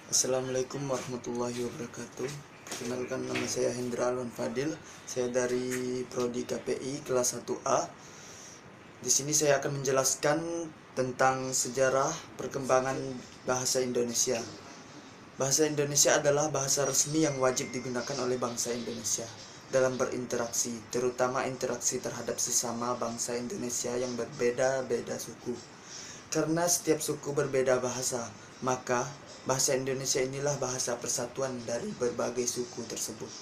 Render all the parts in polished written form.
Assalamualaikum warahmatullahi wabarakatuh. Perkenalkan, nama saya Hendra Alwan Fadil. Saya dari Prodi KPI kelas 1A. Di sini saya akan menjelaskan tentang sejarah perkembangan bahasa Indonesia. Bahasa Indonesia adalah bahasa resmi yang wajib digunakan oleh bangsa Indonesia dalam berinteraksi, terutama interaksi terhadap sesama bangsa Indonesia yang berbeda-beda suku. Karena setiap suku berbeda bahasa, maka bahasa Indonesia inilah bahasa persatuan dari berbagai suku tersebut.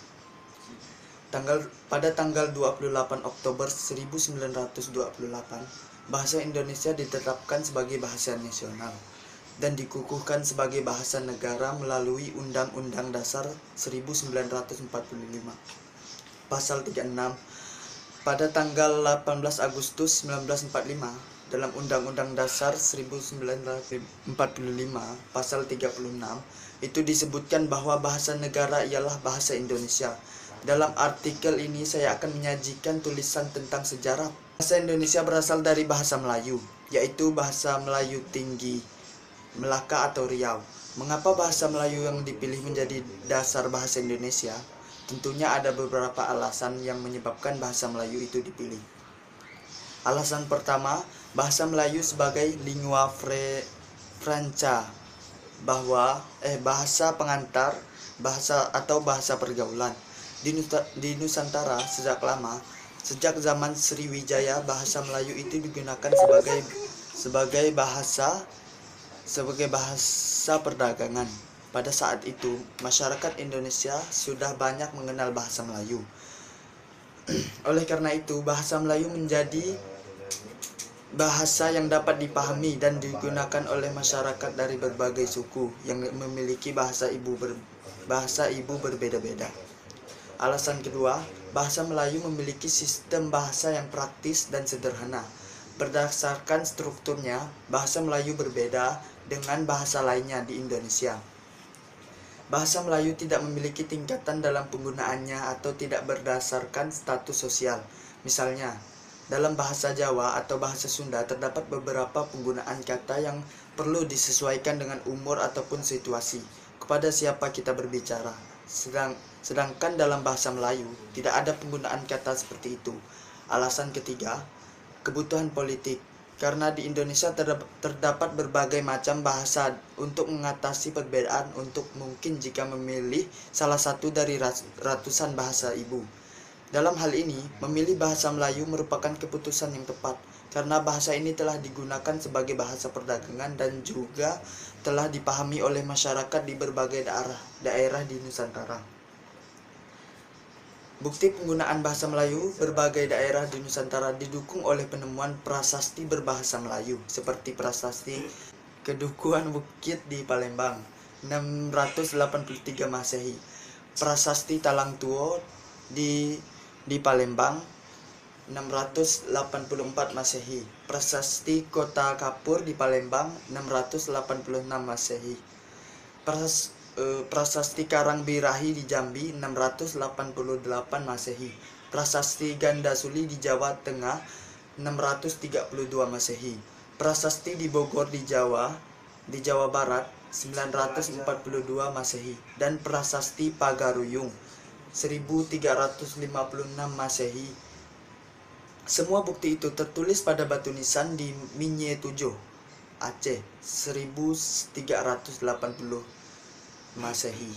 Pada tanggal 28 Oktober 1928, bahasa Indonesia ditetapkan sebagai bahasa nasional dan dikukuhkan sebagai bahasa negara melalui Undang-Undang Dasar 1945. Pasal 36. Pada tanggal 18 Agustus 1945, dalam Undang-Undang Dasar 1945, Pasal 36, itu disebutkan bahwa bahasa negara ialah bahasa Indonesia. Dalam artikel ini saya akan menyajikan tulisan tentang sejarah. Bahasa Indonesia berasal dari bahasa Melayu, yaitu bahasa Melayu Tinggi, Melaka atau Riau. Mengapa bahasa Melayu yang dipilih menjadi dasar bahasa Indonesia? Tentunya ada beberapa alasan yang menyebabkan bahasa Melayu itu dipilih. Alasan pertama, bahasa Melayu sebagai lingua franca, bahasa pengantar, bahasa atau bahasa pergaulan. Di Nusantara sejak lama, sejak zaman Sriwijaya, bahasa Melayu itu digunakan sebagai bahasa perdagangan. Pada saat itu, masyarakat Indonesia sudah banyak mengenal bahasa Melayu. Oleh karena itu, bahasa Melayu menjadi bahasa yang dapat dipahami dan digunakan oleh masyarakat dari berbagai suku yang memiliki bahasa ibu berbeda-beda. Alasan kedua, bahasa Melayu memiliki sistem bahasa yang praktis dan sederhana. Berdasarkan strukturnya, bahasa Melayu berbeda dengan bahasa lainnya di Indonesia. Bahasa Melayu tidak memiliki tingkatan dalam penggunaannya atau tidak berdasarkan status sosial. Misalnya, dalam bahasa Jawa atau bahasa Sunda terdapat beberapa penggunaan kata yang perlu disesuaikan dengan umur ataupun situasi, kepada siapa kita berbicara. Sedangkan dalam bahasa Melayu tidak ada penggunaan kata seperti itu. Alasan ketiga, kebutuhan politik. Karena di Indonesia terdapat berbagai macam bahasa untuk mengatasi perbedaan untuk mungkin jika memilih salah satu dari ratusan bahasa ibu. Dalam hal ini, memilih bahasa Melayu merupakan keputusan yang tepat karena bahasa ini telah digunakan sebagai bahasa perdagangan dan juga telah dipahami oleh masyarakat di berbagai daerah di Nusantara. Bukti penggunaan bahasa Melayu berbagai daerah di Nusantara didukung oleh penemuan prasasti berbahasa Melayu seperti prasasti Kedukuhan Bukit di Palembang 683 Masehi, prasasti Talang Tuo di Palembang 684 Masehi, prasasti Kota Kapur di Palembang 686 Masehi, prasasti Karang Birahi di Jambi 688 Masehi, prasasti Gandasuli di Jawa Tengah 632 Masehi, prasasti di Bogor di Jawa Barat 942 Masehi, dan prasasti Pagaruyung 1356 Masehi. Semua bukti itu tertulis pada batu nisan di Minye Tujuh, Aceh 1380 Masehi.